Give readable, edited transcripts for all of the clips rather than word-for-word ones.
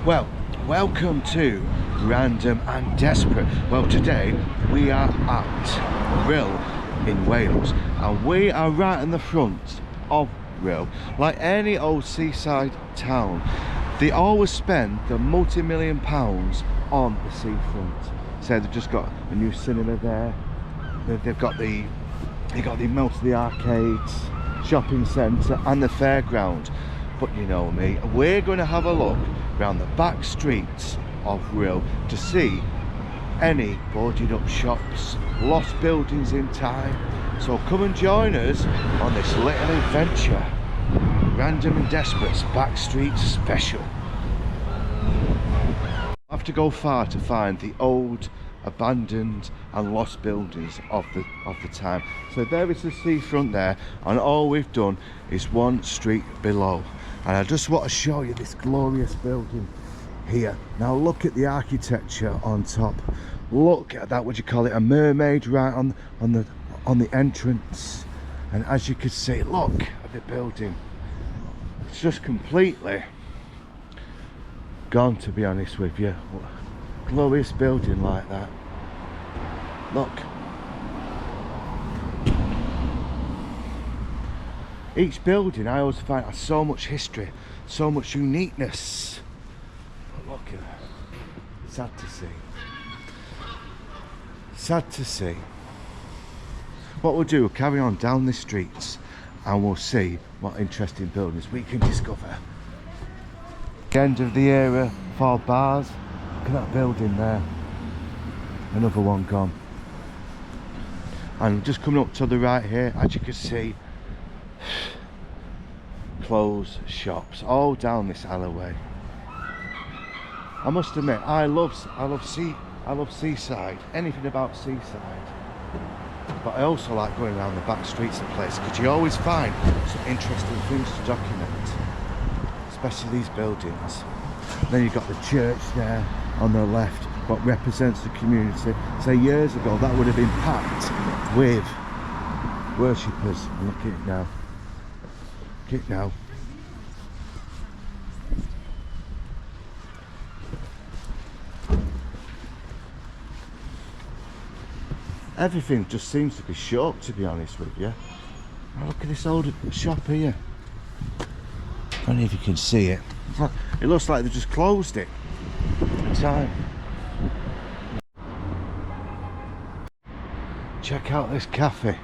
Well, welcome to Random and Desperate. Well, today we are at Rhyl in Wales, and we are right in the front of Rhyl. Like any old seaside town, they always spend the multi-million pounds on the seafront. So they've just got a new cinema there. They've got most of the arcades, shopping centre, and the fairground. But you know me, we're going to have a look around the back streets of Rhyl to see any boarded up shops, lost buildings in time. So come and join us on this little adventure. Random and Desperate's Back Streets special. I have to go far to find the old, abandoned and lost buildings of the time. So there is the seafront there, and all we've done is one street below. And I just want to show you this glorious building here. Now look at the architecture on top. Look at that, what do you call it, a mermaid right on the entrance. And as you can see, look at the building. It's just completely gone, to be honest with you. Glorious building like that. Look. Each building I always find has so much history, so much uniqueness. But look at it. Sad to see. Sad to see. What we'll do, we'll carry on down the streets and we'll see what interesting buildings we can discover. The end of the era for bars. Look at that building there. Another one gone. And just coming up to the right here, as you can see, clothes shops all down this alleyway. I must admit, I love seaside, anything about seaside. But I also like going around the back streets of the place because you always find some interesting things to document, especially these buildings. Then you've got the church there on the left, what represents the community. Say years ago that would have been packed with worshippers. Look at it now. Look at it now. Everything just seems to be shut, to be honest with you. Now look at this old shop here. I don't know if you can see it. It looks like they just closed it in time. Check out this cafe.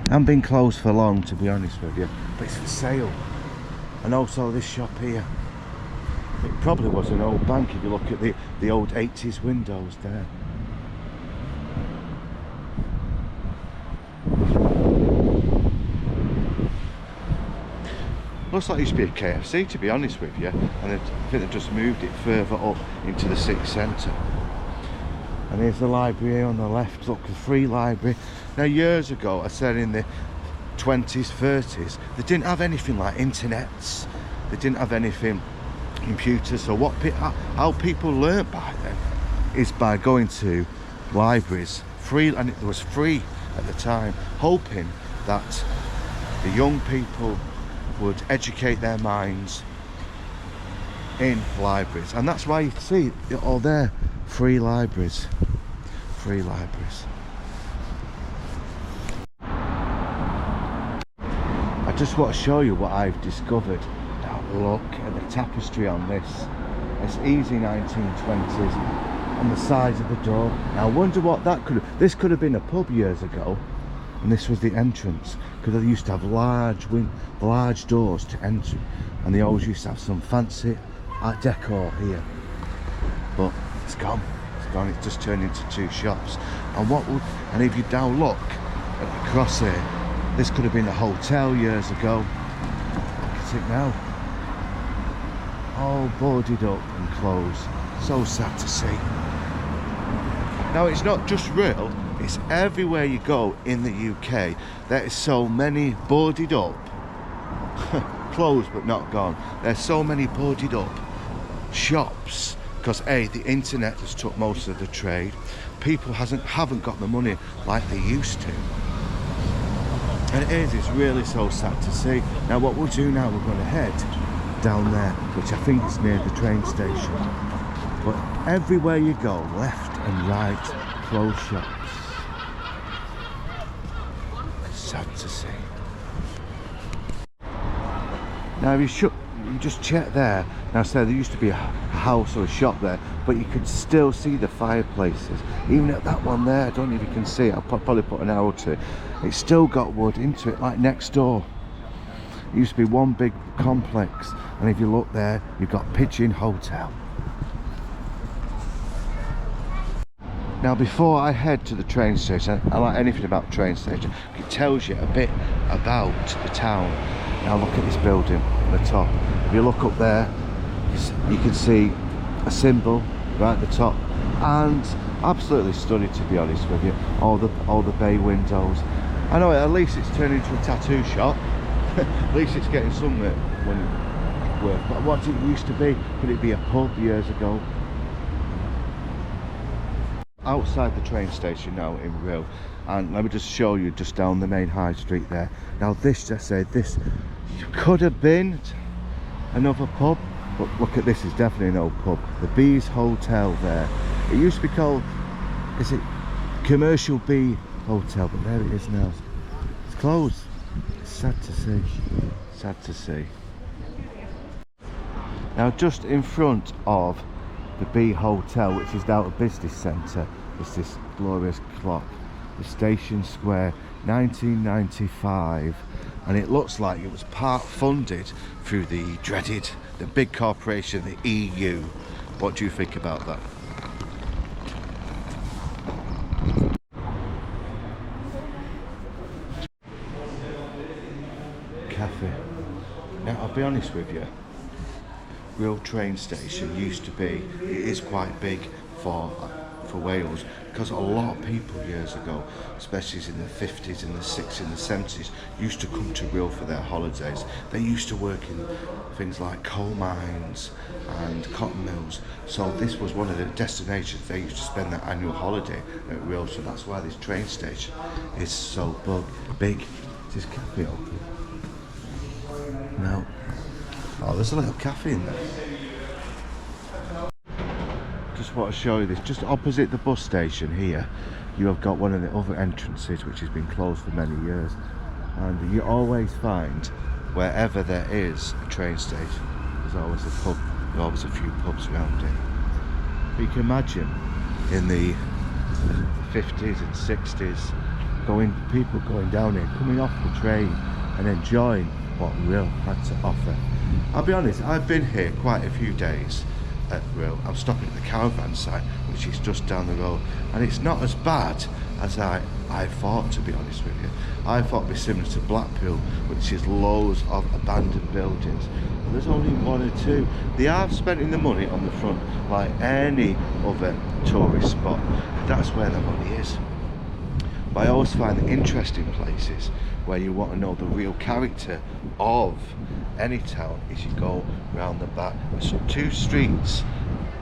Hasn't been closed for long, to be honest with you, but it's for sale. And also this shop here. It probably was an old bank if you look at the old 80s windows there. Looks like it used to be a KFC, to be honest with you, and I think they've just moved it further up into the city centre. And here's the library here on the left. Look, the free library. Now years ago, I said in the 20s, 30s, they didn't have anything like internets. They didn't have anything computers. So how people learnt by then is by going to libraries, free, and it was free at the time, hoping that the young people would educate their minds in libraries. And that's why you see all there, free libraries. Free libraries. I just want to show you what I've discovered. Now look at the tapestry on this. It's easy 1920s on the sides of the door. Now I wonder what that could have... This could have been a pub years ago, and this was the entrance, because they used to have large doors to enter, and they always used to have some fancy art decor here. But it's gone. It's gone. It's just turned into two shops. And if you now look at the cross here, this could have been a hotel years ago. Look at it now. All boarded up and closed. So sad to see. Now it's not just Rhyl, it's everywhere you go in the UK. There is so many boarded up, closed but not gone. There's so many boarded up shops because the internet has took most of the trade. People haven't got the money like they used to. And it's really so sad to see. Now what we'll do now, we're going to head down there, which I think is near the train station. But everywhere you go, left and right, closed shops. It's sad to see. Now if you just check there. Now say there used to be a house or a shop there, but you could still see the fireplaces. Even at that one there, I don't know if you can see it, I'll probably put an arrow to it. It's still got wood into it, like next door. It used to be one big complex, and if you look there, you've got Pigeon Hotel. Now before I head to the train station, I like anything about the train station, it tells you a bit about the town. Now look at this building at the top. If you look up there, you can see a symbol right at the top, and absolutely stunning, to be honest with you. All the bay windows. I know at least it's turned into a tattoo shop. At least it's getting somewhere when it works. But what it used to be, could it be a pub years ago? Outside the train station now in Rhyl, and let me just show you just down the main high street there. Now this, I said, this could have been another pub, but look at this, is definitely no pub. The Bees Hotel there. It used to be called, is it Commercial Bee Hotel, but there it is now. It's closed. It's sad to see. Sad to see. Now just in front of the Bee Hotel, which is now a business centre, is this glorious clock. The Station Square, 1995, and it looks like it was part funded through the big corporation, the EU. What do you think about that? Cafe. Now I'll be honest with you, Rhyl train station used to be, it is quite big for Wales, because a lot of people years ago, especially in the 50s and the 60s and the 70s, used to come to Rhyl for their holidays. They used to work in things like coal mines and cotton mills, so this was one of the destinations they used to spend their annual holiday at Rhyl. So that's why this train station is so big. Is this cafe open? No. Oh, there's a little cafe in there. Just want to show you this. Just opposite the bus station here, you have got one of the other entrances which has been closed for many years. And you always find, wherever there is a train station, there's always a pub. There's always a few pubs around it. But you can imagine in the 50s and 60s, people going down here, coming off the train and enjoying what Rhyl had to offer. I'll be honest, I've been here quite a few days at Rhyl. I'm stopping at the caravan site, which is just down the road, and it's not as bad as I thought, to be honest with you. I thought it'd be similar to Blackpool, which is loads of abandoned buildings. And there's only one or two. They are spending the money on the front like any other tourist spot. That's where the money is. But I always find the interesting places where you want to know the real character of any town is you go round the back. There's 2 streets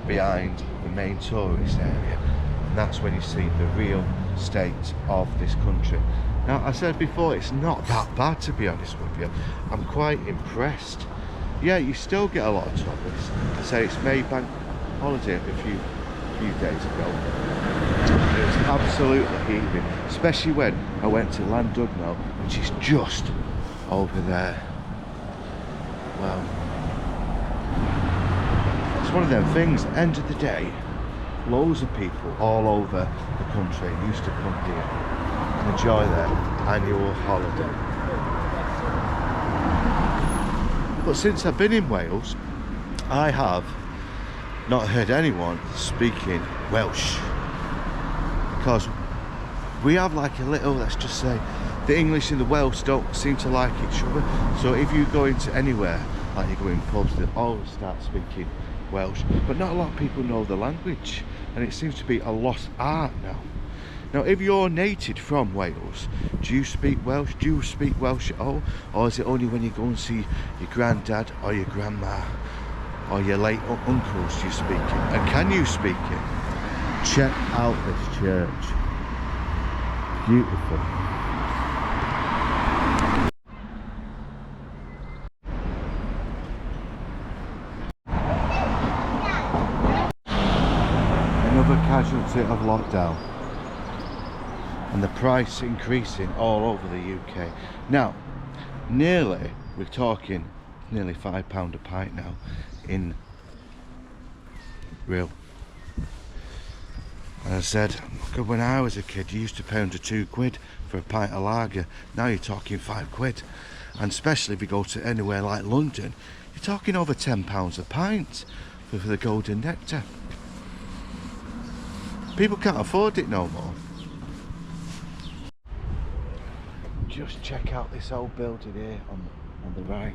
behind the main tourist area, and that's when you see the real state of this country. Now I said before, it's not that bad, to be honest with you. I'm quite impressed. Yeah, you still get a lot of tourists. I say it's Maybank holiday a few days ago. It was absolutely heaving, especially when I went to Llandudno, which is just over there. Well, it's one of them things. End of the day, loads of people all over the country used to come here and enjoy their annual holiday. But since I've been in Wales, I have not heard anyone speaking Welsh, because we have like a little, let's just say, the English and the Welsh don't seem to like each other. So if you go into anywhere, like you go in pubs, they all start speaking Welsh, but not a lot of people know the language, and it seems to be a lost art now. Now if you're native from Wales, do you speak Welsh? Do you speak Welsh at all? Or is it only when you go and see your granddad or your grandma or your late uncles do you speak it? And can you speak it? Check out this church. Beautiful. another casualty of lockdown and the price increasing all over the UK. Now, we're talking nearly £5 a pint now in Rhyl. And I said, God, when I was a kid, you used to pay under £2 for a pint of lager. Now you're talking £5. And especially if you go to anywhere like London, you're talking over £10 a pint for the Golden Nectar. People can't afford it no more. Just check out this old building here on the right,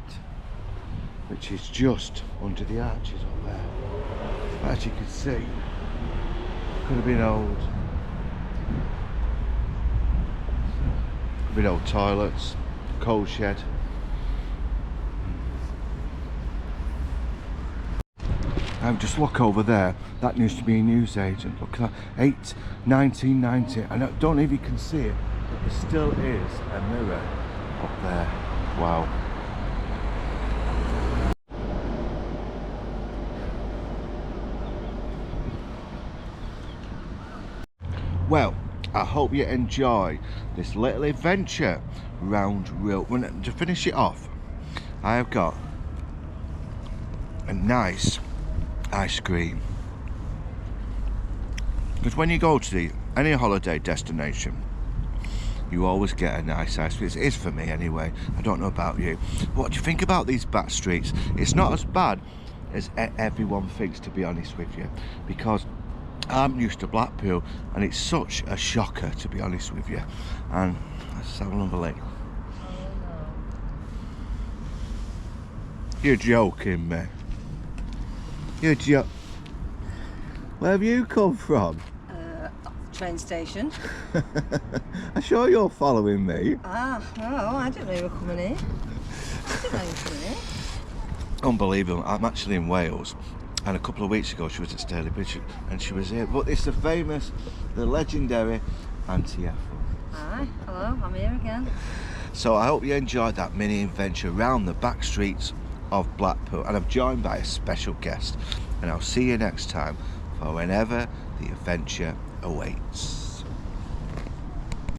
which is just under the arches up there. As you can see, could have been old. Could have been old toilets, coal shed. Just look over there, that used to be a newsagent. Look at that, 1990, and I don't know if you can see it, but there still is a mirror up there. Wow. Well, I hope you enjoy this little adventure round Rhyl. To finish it off, I have got a nice ice cream, because when you go to any holiday destination, you always get a nice ice cream. It is for me anyway. I don't know about you. What do you think about these back streets? It's not as bad as everyone thinks, to be honest with you, because I'm used to Blackpool and it's such a shocker, to be honest with you. And let's have another look. You're joking me. Where have you come from? Train station. I'm sure you're following me. No, I didn't know you were coming here. I didn't know you were coming here. Unbelievable. I'm actually in Wales, and a couple of weeks ago she was at Staley Bridge and she was here. But it's the legendary Auntie Ethel. Hi, hello, I'm here again. So I hope you enjoyed that mini adventure around the back streets of Blackpool, and I'm joined by a special guest, and I'll see you next time for whenever the adventure awaits.